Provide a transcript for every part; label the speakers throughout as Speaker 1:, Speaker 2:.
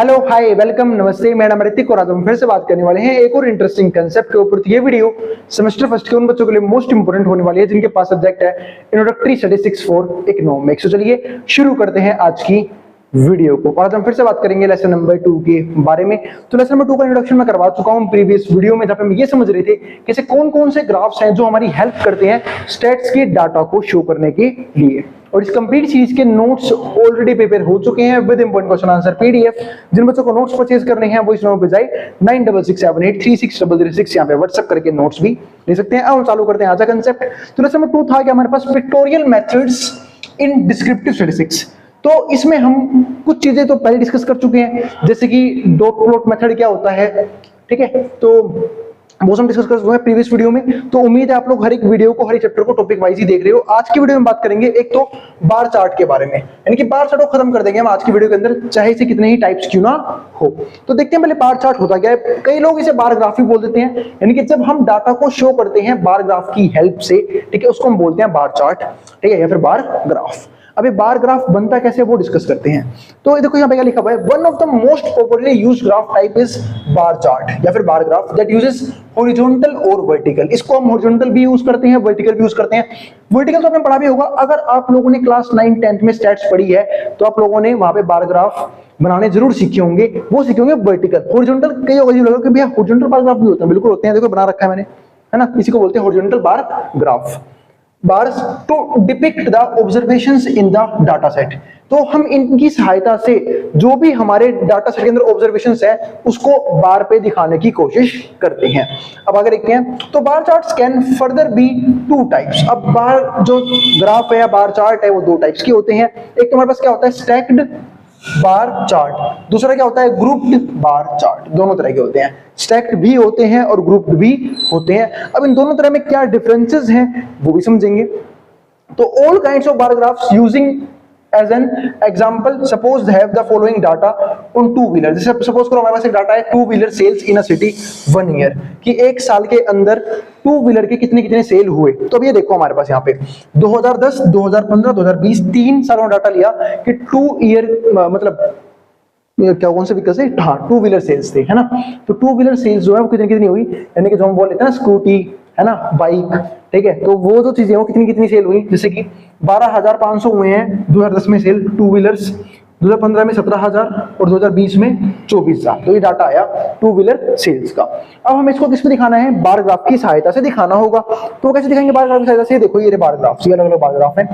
Speaker 1: Hello hi welcome नमस्ते, madam Hrithik और आज हम फिर से बात करने वाले हैं एक और इंटरेस्टिंग कंसेप्ट के ऊपर। तो ये वीडियो सेमेस्टर फर्स्ट के उन बच्चों के लिए मोस्ट इंपोर्टेंट होने वाली है जिनके पास सब्जेक्ट है इंट्रोडक्टरी स्टैटिस्टिक्स फॉर इकोनॉमिक्स। तो चलिए शुरू करते हैं आज की वीडियो को। आज हम फिर से बात करेंगे लेसन नंबर 2 के बारे में। तो लेसन नंबर 2 का इंट्रोडक्शन मैं करवा चुका हूं प्रीवियस वीडियो में, जहां पे हम ये समझ रहे थे कि ऐसे कौन कौन से ग्राफ्स हैं जो हमारी हेल्प करते हैं स्टैट्स के डाटा को शो करने के लिए। और इस कंप्लीट सीरीज के नोट्स ऑलरेडी प्रिपेयर हो चुके हैं with important question answer PDF. जिन बच्चों को नोट्स परचेज करने हैं वो इस नंबर पे जाए 9667836336 यहाँ पे व्हाट्सएप करके नोट्स भी ले सकते हैं। अब हम चालू करते हैं आज का कंसेप्ट। तो लेसन नंबर 2 था कि हमारे पास pictorial methods in descriptive statistics. तो इसमें हम कुछ चीजें तो पहले डिस्कस कर चुके हैं, जैसे कि डॉट प्लॉट मेथड क्या होता है, ठीक है, तो वो हम डिस्कस कर चुके हैं प्रीवियस वीडियो में। तो उम्मीद है आप लोग हर एक वीडियो को, हर एक चैप्टर को टॉपिक वाइज ही देख रहे हो। आज की वीडियो में बात करेंगे एक तो बार चार्ट के बारे में, यानी कि बार चार्ट को खत्म कर देंगे हम आज की वीडियो के अंदर, चाहे इसे कितने ही टाइप्स क्यों ना हो। तो देखते हैं पहले बार चार्ट होता क्या है। कई लोग इसे बार ग्राफ भी बोल देते हैं, यानी कि जब हम डाटा को शो करते हैं बार ग्राफ की हेल्प से, ठीक है, उसको हम बोलते हैं बार चार्ट, ठीक है, या फिर बार ग्राफ। अभी बार ग्राफ बनता कैसे वो डिस्कस करते हैं। तो देखो यहाँ पे क्या लिखा हुआ है, one of the most popularly used graph type is bar chart या फिर bar graph that uses horizontal और वर्टिकल। इसको हम हॉरिजॉन्टल भी यूज करते हैं, वर्टिकल भी यूज करते हैं। वर्टिकल तो आपने पढ़ा भी होगा, अगर आप लोगों ने क्लास 9 10th में स्टैट्स पढ़ी है तो आप लोगों ने वहां पे बार ग्राफ बनाने जरूर सीखे होंगे, वो सीखे होंगे वर्टिकल। हॉरिजॉन्टल कई अजीब लगा कि भैया हॉरिजॉन्टल बार ग्राफ भी होते हैं, बिल्कुल होते हैं, देखो बना रखा है मैंने, है ना, इसी को बोलते हैं horizontal bar graph. Bars to depict the observations in the data set. तो हम इनकी सहायता से जो भी हमारे डाटा सेट के अंदर ऑब्जर्वेशंस है उसको बार पे दिखाने की कोशिश करते हैं। अब अगर देखते हैं तो bar charts can further be two types. अब बार जो ग्राफ है या बार चार्ट है वो दो टाइप्स के होते हैं। एक तो हमारे पास क्या होता है स्टैक्ड बार चार्ट, दूसरा क्या होता है ग्रुप्ड बार चार्ट। दोनों तरह के होते हैं, स्टैक्ड भी होते हैं और ग्रुप्ड भी होते हैं। अब इन दोनों तरह में क्या डिफरेंसेस हैं वो भी समझेंगे। तो all kinds of bar graphs using as an example suppose have the following data on two wheeler. जैसे सपोज करो हमारे पास एक डाटा है two wheeler sales in a city 1 year, कि एक साल के अंदर टू व्हीलर के कितने कितने सेल हुए। तो अब ये देखो हमारे पास यहाँ पे 2010 2015 2020 3 सालों में डाटा लिया कि 2 ईयर मतलब क्या कौन से व्हीकल से, हाँ टू व्हीलर सेल्स थे, है ना। तो टू व्हीलर सेल्स जो है वो कितनी कितनी हुई, यानी कि जो हम बोल लेते हैं ना स्कूटी, है ना, बाइक, ठीक है, तो वो जो चीजें वो कितनी कितनी सेल हुई, जैसे कि 12,500 हुए हैं 2010 में सेल टू व्हीलर्स, 2015 में 17,000 और 2020 में 24,000। तो ये डाटा आया टू व्हीलर सेल्स का। अब हम इसको किस पे दिखाना है, बार ग्राफ की सहायता से दिखाना होगा। तो कैसे दिखाएंगे बार ग्राफ की सहायता से, देखो ये बार ग्राफ, ये अलग अलग बार ग्राफ है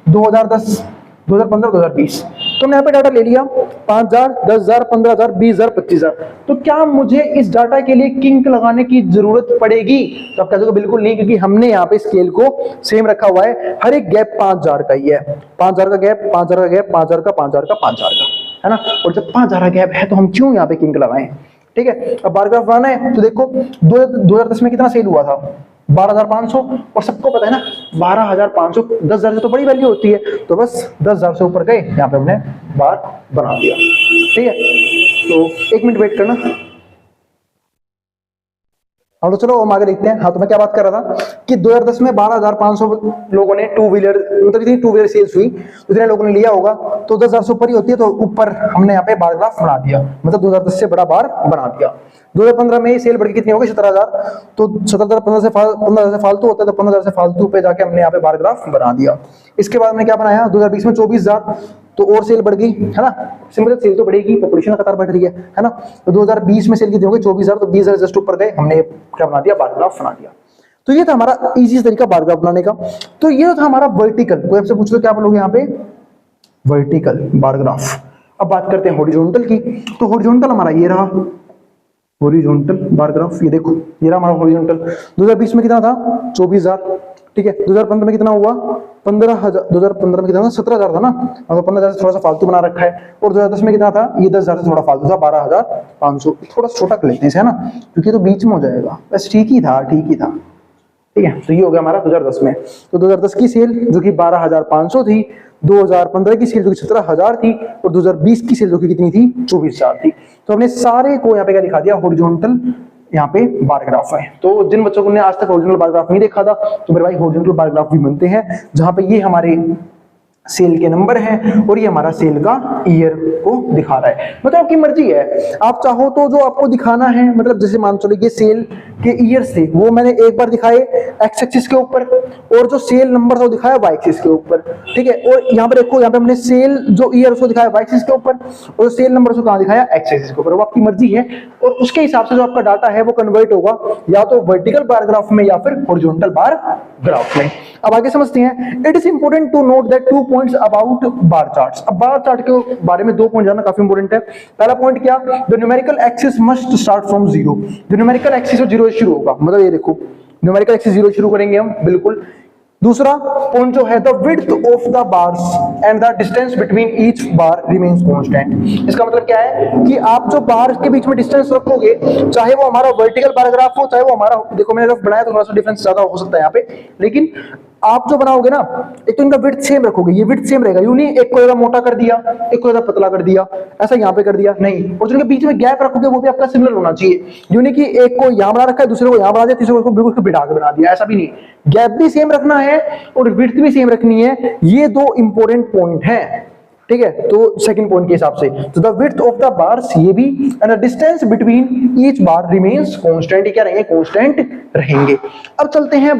Speaker 1: 2010 2015 2020। तो हमने यहाँ पे डाटा ले लिया 5,000 10,000 15,000 20,000 25,000। तो क्या मुझे इस डाटा के लिए किंक लगाने की जरूरत पड़ेगी? तो आप कहते हो बिल्कुल नहीं, क्योंकि हमने यहाँ पे स्केल को सेम रखा हुआ है, हर एक गैप 5,000 का ही है, 5,000 का गैप 5,000 का गैप 5,000 का 5,000 का 5,000 का, है ना। और जब 5,000 का गैप है तो हम क्यों यहाँ पे किंक लगाएं, ठीक है। अब बार ग्राफ बनाना है तो देखो 2010 में कितना सेल हुआ था 12,500, और सबको पता है ना 12,500 10,000 से तो बड़ी वैल्यू होती है, तो बस 10,000 से ऊपर गए, यहाँ पे हमने बार बना दिया, ठीक है। तो 1 मिनट वेट करना। हाँ तो चलो हम आगे देखते हैं। हाँ तो मैं क्या बात कर रहा था कि 2010 में 12,500 लोगों ने टू व्हीलर, मतलब इतनी टू व्हीलर सेल्स हुई, तो इतने लोगों ने लिया होगा, तो 10,000 से ऊपर ही होती है, तो ऊपर हमने यहाँ पे बार ग्राफ बना दिया, मतलब 2010 से बड़ा बार बना दिया। 2015 में सेल बढ़ के कितनी हो गई 17,000, तो 17,000 15,000 से फालतू होता है, तो 15,000 से फालतू पे जाके हमने यहाँ पे बार ग्राफ बना दिया। इसके बाद हमने क्या बनाया 2020 में 24,000, तो और सेल बढ़ गई, है ना, सिंपल सेल तो बढ़ेगी, पॉपुलेशन लगातार बढ़ रही है ना। तो 2020 में सेल कितनी हो गई 24,000, तो 20,000 जस्ट ऊपर गए, हमने क्या बना दिया बार ग्राफ बना दिया। तो ये था हमारा इजी तरीका बार ग्राफ बनाने का। तो ये था हमारा वर्टिकल। कोई आपसे पूछ लो क्या बोलोगे यहाँ पे, वर्टिकल बार ग्राफ। अब बात करते हैं हॉरिजॉन्टल की। तो हॉरिजॉन्टल हमारा ये रहा हॉरिजॉन्टल बार ग्राफ, ये देखो ये रहा हमारा हॉरिजॉन्टल। 2020 में कितना था 24,000, ठीक है। 2015 में कितना हुआ 15,000, 2015 में कितना था 17,000 था ना, और 15,000 से थोड़ा सा फालतू बना रखा है। और 2010 में कितना था, ये 10,000 से थोड़ा फालतू था 12,500, थोड़ा छोटा कर लेते हैं, है ना, क्योंकि तो बीच में हो जाएगा, बस ठीक ही था, ठीक ही था, ठीक है। तो ये हो गया हमारा 2010 में। तो 2010 की सेल जो कि 12,500 थी, 2015 की सेल जो कि 17,000 थी, और 2020 की सेल जो कि कितनी थी 24,000 थी। तो हमने सारे को यहाँ पे क्या दिखा दिया, हॉरिजॉन्टल यहाँ पे बार ग्राफ है। तो जिन बच्चों ने आज तक हॉरिजॉन्टल बार ग्राफ नहीं देखा था, तो मेरे भाई हॉरिजॉन्टल बार ग्राफ भी बनते हैं, जहां पे ये हमारे सेल के नंबर हैं और ये हमारा सेल का ईयर को दिखा रहा है। मतलब आपकी मर्जी है, आप चाहो तो जो आपको दिखाना है, मतलब जैसे मान चलो ये सेल के ईयर्स थे वो मैंने एक बार दिखाए एक्स एक्सिस के ऊपर, और जो सेल नंबर था वो दिखाया वाई एक्सिस के ऊपर, ठीक है। और यहाँ पे देखो, यहाँ पे हमने सेल जो ईयर उसको दिखाया वाई एक्सिस के ऊपर और सेल नंबर उसको कहाँ दिखाया एक्स एक्सिस के ऊपर। वो आपकी मर्जी है और उसके हिसाब से जो आपका डाटा है वो कन्वर्ट होगा या तो वर्टिकल बार ग्राफ में या फिर हॉरिजॉन्टल बार ग्राफ में। अब आगे समझते हैं। It is important to note that 2 points about bar charts. अब बार चार्ट के बारे में 2 पॉइंट जानना काफी इंपॉर्टेंट है। पहला पॉइंट क्या, the numerical axis must start from 0। जो न्यूमेरिकल एक्सिस 0 से शुरू होगा, मतलब ये देखो न्यूमेरिकल एक्सिस 0 शुरू करेंगे हम, बिल्कुल। दूसरा पॉइंट जो है, the width of the bars and the distance between each bar remains constant. इसका मतलब क्या है कि आप जो बार के बीच में डिस्टेंस रखोगे, चाहे वो हमारा वर्टिकल बार ग्राफ हो, चाहे वो हमारा, देखो मैंने रफ बनाया तो थोड़ा सा डिफरेंस ज्यादा हो सकता है यहाँ पे, लेकिन आप जो बनाओगे ना, एक तो इनका विड्थ सेम रखोगे, ये विड्थ सेम रहेगा, यूं नहीं एक को ज्यादा मोटा कर दिया, एक को ज्यादा पतला कर दिया, ऐसा यहाँ पे कर दिया, नहीं। और जो इनके बीच में गैप रखोगे वो भी आपका सिमिलर होना चाहिए, यूं नहीं कि एक को यहाँ बना रखा है, दूसरे को यहाँ बना दिया, तीसरे को बिल्कुल बिठा के बना दिया, ऐसा भी नहीं। गैप भी सेम रखना है और विड्थ भी सेम रखनी है। ये 2 इंपॉर्टेंट पॉइंट हैं, ठीक है। तो सेकंड पॉइंट के हिसाब से, तो the width of the bars, ये भी, and the distance between each bar remains constant, क्या रहेंगे, कांस्टेंट रहेंगे। अब चलते हैं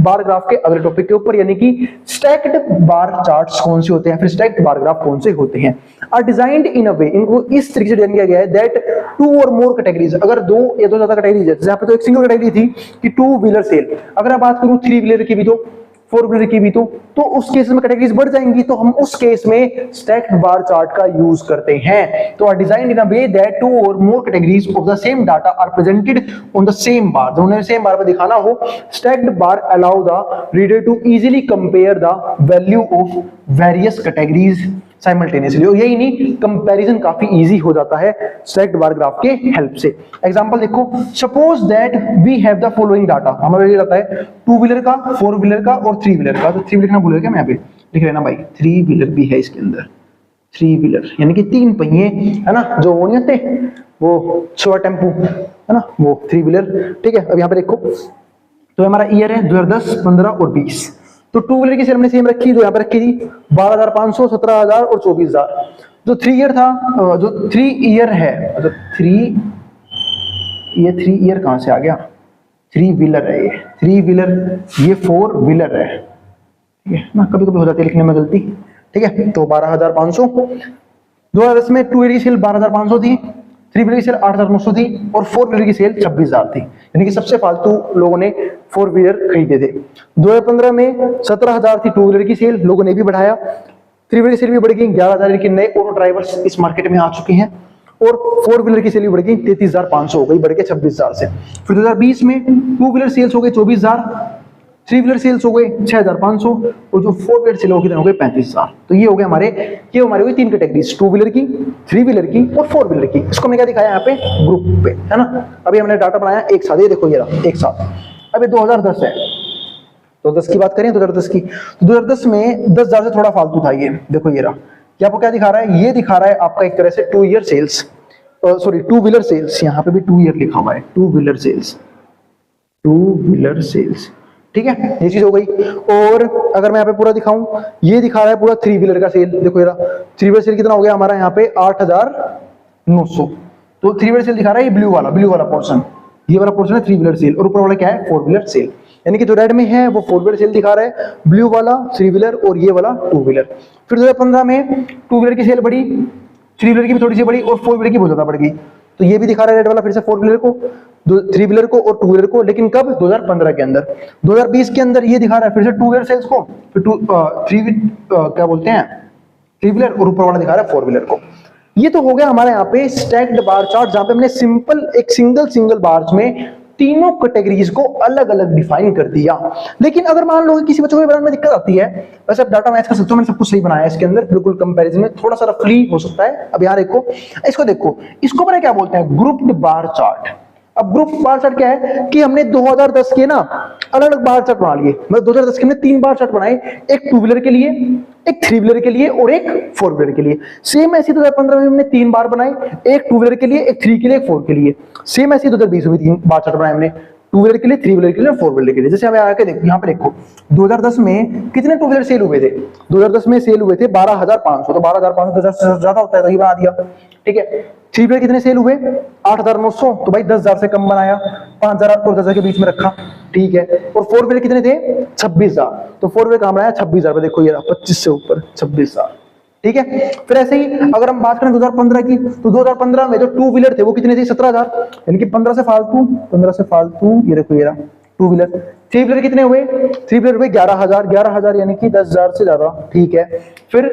Speaker 1: बार ग्राफ के अगले टॉपिक के ऊपर, यानी कि स्टैक्ड बार चार्ट्स कौन से होते हैं, फिर स्टैक्ड बार ग्राफ कौन से होते हैं। आर डिजाइंड इन अ वे, इनको इस तरीके से डिजाइन किया गया है दैट 2 और मोर कैटेगरीज, अगर 2 या 2 ज्यादा कैटेगरीज है, जैसे यहाँ पे तो एक सिंगल कैटेगरी थी कि 2 व्हीलर सेल, अगर मैं बात करूं 3 व्हीलर की भी तो 4 व्हीलर की भी तो उस केस में कैटेगरीज बढ़ जाएंगी, तो हम उस केस में स्टैक्ड बार चार्ट का यूज करते हैं। तो are designed in a way that 2 or more categories of the same data are presented on the same bar. जब उन्हें सेम बार पे दिखाना हो, stacked bar allow the reader to easily compare the value of various categories simultaneously. और यही नहीं, comparison काफी easy हो जाता है स्टैक्ड बार ग्राफ के हेल्प से। एग्जांपल देखो, suppose that we have the following data, हमारा ये रहता है 2 व्हीलर का, 4 व्हीलर का और 3 व्हीलर का। तो 3 व्हीलर ना भूलेगा क्या, मैं यहाँ पे लिख लेना भाई, 3 व्हीलर भी है इसके अंदर, 3 व्हीलर यानी कि 3 पहिए, है ना, जो वो नहीं होते वो छोटा टेम्पू, है ना, वो 3 व्हीलर, ठीक है। अब यहाँ पे देखो, तो हमारा ईयर है 2010, 15 और 20। तो 2 व्हीलर की सेल हमने सेम रखी, जो यहाँ पे रखी थी 12,500, 17,000 और 24,000। जो 3 ईयर था, जो 3 ईयर है, मतलब 3 ईयर कहां से आ गया, 3 व्हीलर है ये, 3 व्हीलर, ये 4 व्हीलर है, ठीक है ना, कभी कभी हो जाती है लिखने में गलती, ठीक है। तो 12,500, 2010 में 2 व्हीलर की सेल 12,500 थी, 3 व्हीलर की सेल 8,900 थी और 4 व्हीलर की सेल 26,000 थी, यानी कि सबसे फालतू लोगों ने 4 व्हीलर खरीदे थे। 2015 में 17,000 थी 2 व्हीलर की सेल, लोगों ने भी बढ़ाया, 3 व्हीलर की सेल भी बढ़ गई 11,000, लेकिन नए ऑटो ड्राइवर्स इस मार्केट में आ चुके हैं, और 4 व्हीलर की सेल भी बढ़ गई 33,500 हो गई, बढ़ के 26,000 से। फिर 2020 में 2 व्हीलर सेल्स हो गए 24,000, 3 व्हीलर सेल्स हो गए 6,500 और जो 4 व्हीलर सेल होगी हो गए 35,000। तो ये हो गए हमारे, ये हमारे हुई 3 कैटेगरीज, 2 व्हीलर की, 3 व्हीलर की और 4 व्हीलर की। इसको हमने क्या दिखाया यहाँ पे, ग्रुप पे, है ना। अभी हमने डाटा बनाया एक साथ, ये देखो ये रहा एक साथ। अभी 2010 है, तो 10 की बात करें 2010 की, तो 2010 में 10,000 से थोड़ा फालतू था ये, देखो ये रहा। ये आपको क्या दिखा रहा है, ये दिखा रहा है आपका एक तरह से 2 year sales, sorry 2 wheeler sales, यहाँ पे भी 2 ईयर लिखा हुआ है, 2 व्हीलर सेल्स, 2 व्हीलर सेल्स, ठीक है, ये चीज हो गई। और अगर मैं यहाँ पे पूरा दिखाऊं, ये दिखा रहा है पूरा 3 व्हीलर का सेल, देखो ये रहा 3 व्हीलर सेल कितना हो गया हमारा यहाँ पे 8,900। तो 3 व्हीलर सेल दिखा रहा है ये ब्लू वाला पोर्शन, ये वाला पोर्शन है 3 व्हीलर सेल, और ऊपर वाला क्या है 4 व्हीलर सेल, यानी कि जो रेड में है वो 4 व्हीलर सेल दिखा रहा है, ब्लू वाला 3 व्हीलर और ये वाला 2 व्हीलर। फिर 2015 में 2 व्हीलर की सेल बढ़ी, 3 व्हीलर की भी थोड़ी सी बढ़ी और 4 व्हीलर की बहुत ज्यादा बढ़ गई, तो ये भी दिखा रहा है रेड वाला फिर से 4 व्हीलर को, 3 व्हीलर को और 2 व्हीलर को, लेकिन कब 2015 के अंदर। 2020 के अंदर ये दिखा रहा है फिर से 2 व्हीलर सेल्स को, फिर 3 व्हीलर और ऊपर वाला दिखा रहा है 4 व्हीलर को। ये तो हो गया हमारे यहाँ पे स्टैक्ड बार चार्ट, जहां पे हमने सिंपल एक सिंगल बार्स में तीनों कैटेगरीज को अलग अलग डिफाइन कर दिया। लेकिन अगर मान लो कि किसी बच्चों को बनाने में दिक्कत आती है, वैसे आप डाटा मैच कर सकते हो, मैंने सब कुछ सही बनाया है इसके अंदर, बिल्कुल कंपैरिजन में थोड़ा सा रफली हो सकता है। अब यहाँ देखो, इसको पता क्या बोलते हैं, ग्रुप्ड बार चार्ट। अब ग्रुप बार चार्ट क्या है कि हमने 2010 के ना अलग अलग बार चार्ट बना लिए, मतलब 2010 के हमने 3 बार चार्ट बनाए, एक 2 व्हीलर के लिए, एक 3 व्हीलर के लिए और एक 4 व्हीलर के लिए। सेम ऐसे 2015 में हमने 3 बार बनाए, एक 2 व्हीलर के लिए, एक 3 के लिए, एक 4 के लिए। सेम ऐसे 2020 में 3 बार चार्ट बनाए हमने, टू व्हीलर के लिए, थ्री व्हीलर के लिए, फोर व्हीलर के लिए। जैसे हमें आके देखो, यहाँ पे देखो 2010 में कितने टू व्हीलर सेल हुए थे? 2010 में सेल हुए थे 12,500। तो 12,500 10,000 ज्यादा होता है, तो ये बना दिया, ठीक है। थ्री व्हीलर कितने सेल हुए? 8,900। तो भाई 10,000 से कम बनाया, 5,000 और 10,000 के बीच में रखा, ठीक है। और फोर व्हीलर कितने थे? 26,000। तो फोर व्हीलर कहां बनाया? 26,000 पे। देखो ये 25 से ऊपर 26,000, ठीक है। फिर ऐसे ही अगर हम बात करें 2015 की, तो 2015 में जो टू व्हीलर थे वो कितने थे? 17,000, यानी कि 15 से फालतू, ये देखो ये टू व्हीलर। थ्री व्हीलर कितने हुए? थ्री व्हीलर हुए 11,000 यानी कि 10,000 से ज्यादा, ठीक है। फिर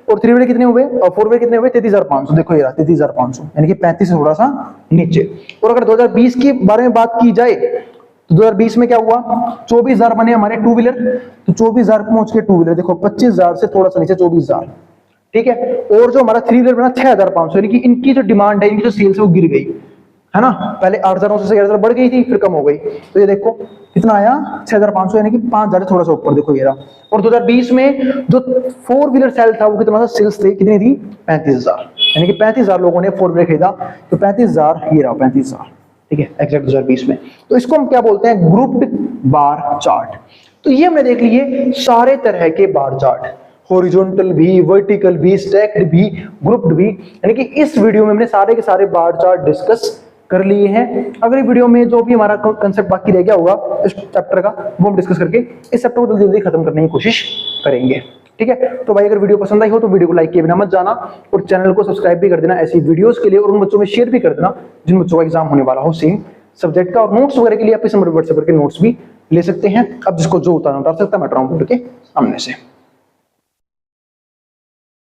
Speaker 1: और थ्री व्हीलर कितने हुए? और फोर व्हीलर कितने हुए? 33,500। देखो ये 33,500, यानी कि 35 से थोड़ा सा नीचे। और अगर 2020 के बारे में बात की जाए तो 2020 में क्या हुआ? 24,000 बने हमारे टू व्हीलर। तो 24,000 पहुंच के टू व्हीलर देखो 25,000 से थोड़ा सा नीचे 24,000, ठीक है। और जो हमारा थ्री व्हीलर बना 6,500, यानी कि इनकी जो डिमांड है, इनकी जो सेल्स है वो गिर गई, है ना। पहले 8,900 से 11,000 बढ़ गई थी, फिर कम हो गई। तो ये देखो कितना आया? 6,500, यानी कि 5,000 थोड़ा सा ऊपर, देखो ये रहा। और 2020 में जो फोर व्हीलर सेल था वो कितना था? सेल्स थे कितनी थी? 35,000, यानी कि 35,000 लोगों ने फोर व्हीलर खरीदा। तो 35,000 ये रहा, 35,000, ठीक है, एग्जैक्ट 2020 में। तो इसको हम क्या बोलते हैं? Grouped bar chart. तो ये हमने देख लिए सारे तरह के बार चार्ट, हॉरिजॉन्टल भी, वर्टिकल भी, स्टैक्ड भी, ग्रुप्ड भी। यानी कि इस वीडियो में हमने सारे के सारे बार चार्ट डिस्कस कर लिए हैं। अगली वीडियो में जो भी हमारा कंसेप्ट बाकी रह गया होगा इस चैप्टर का, वो हम डिस्कस करके इस चैप्टर को जल्दी जल्दी खत्म करने की कोशिश करेंगे, ठीक है। तो भाई अगर वीडियो पसंद आई हो तो वीडियो को लाइक किए बिना मत जाना, और चैनल को सब्सक्राइब भी कर देना ऐसी वीडियोस के लिए, और उन बच्चों में शेयर भी कर देना जिन बच्चों का एग्जाम होने वाला हो सेम सब्जेक्ट का। और नोट्स वगैरह के लिए आप इस नंबर पर व्हाट्सएप करके नोट्स भी ले सकते हैं। अब जिसको जो उतारना उतार सकता है, मैं बोर्ड के सामने से।